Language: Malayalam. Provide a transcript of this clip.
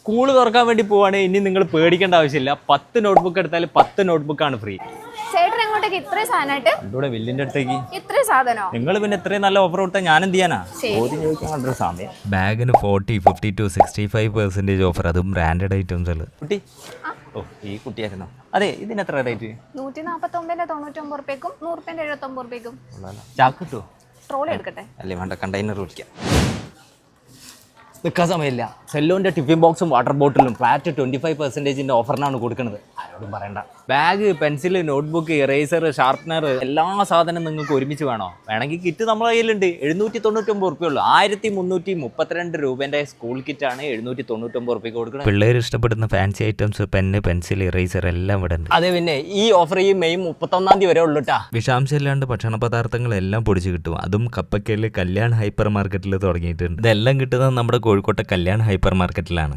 സ്കൂള് തുറക്കാൻ വേണ്ടി പോവാണെങ്കിൽ ഇനി നിങ്ങൾ പേടിക്കേണ്ട ആവശ്യമില്ല. 10 നോട്ട്ബുക്ക് എടുത്താൽ 10 നോട്ട്ബുക്കാണ് ഫ്രീ. ചേട്ടൻ എങ്ങോട്ടേക്ക് ഇത്രയും സാധനമായിട്ട്? ഇവിടെ വില്ലിന്റെ അടുത്തേക്ക്. ഇത്രയും സാധനോ? നിങ്ങൾ പിന്നെ ഇത്രയും നല്ല ഓഫർ കൊടുത്താൽ ഞാൻ എന്ത് ചെയ്യാനാ? ചോദിക്കാൻ സമയം. ബാഗിന് 40, 50 to 65% ഓഫർ, അതും ബ്രാൻഡഡ് ഐറ്റംസ്. കുട്ടി ഓ ഈ കുട്ടിയായിരുന്നു. അതെ, ഇതിന് എത്ര റേറ്റ്? 149 99 റുപ്യക്കും 100 79 റുപ്യക്കും. ചാക്ക് കിട്ടുമോ? ട്രോളി എടുക്കട്ടെ? അല്ലേ വേണ്ട, കണ്ടെയ്നർ വിളിക്കാം. നിൽക്കാൻ സമയമില്ല. സെല്ലോൻ്റെ ടിഫിൻ ബോക്സും വാട്ടർ ബോട്ടിലും ഫ്ലാറ്റ് 25% ഓഫറിനാണ് കൊടുക്കുന്നത്. ആരോടും പറയണ്ട. Bag, pencil, notebook, eraser, sharpener, എല്ലാ സാധനം നിങ്ങൾക്ക് ഒരുമിച്ച് വേണോ? വേണമെങ്കിൽ കിറ്റ് നമ്മളെ കയ്യിലുണ്ട്. 799 റുപ്യുള്ളൂ. 1332 രൂപേൻ്റെ സ്കൂൾ കിറ്റാണ് 799 റുപ്യക്ക് കൊടുക്കുന്നത്. പിള്ളേർ ഇഷ്ടപ്പെടുന്ന fancy items, pen, pencil, eraser എല്ലാം ഇവിടെ ഉണ്ട്. അതെ, പിന്നെ ഈ ഓഫർ ഈ മെയ് 31 വരെ ഉള്ളൂട്ടാ. വിഷാംശം ഇല്ലാണ്ട് ഭക്ഷണ പദാർത്ഥങ്ങളെല്ലാം പൊടിച്ച് കിട്ടും. അതും കപ്പക്കയിൽ കല്യാൺ ഹൈപ്പർ മാർക്കറ്റിൽ തുടങ്ങിയിട്ടുണ്ട്. ഇതെല്ലാം കിട്ടുന്നത് നമ്മുടെ കോഴിക്കോട്ടെ കല്യാൺ ഹൈപ്പർ മാർക്കറ്റിലാണ്.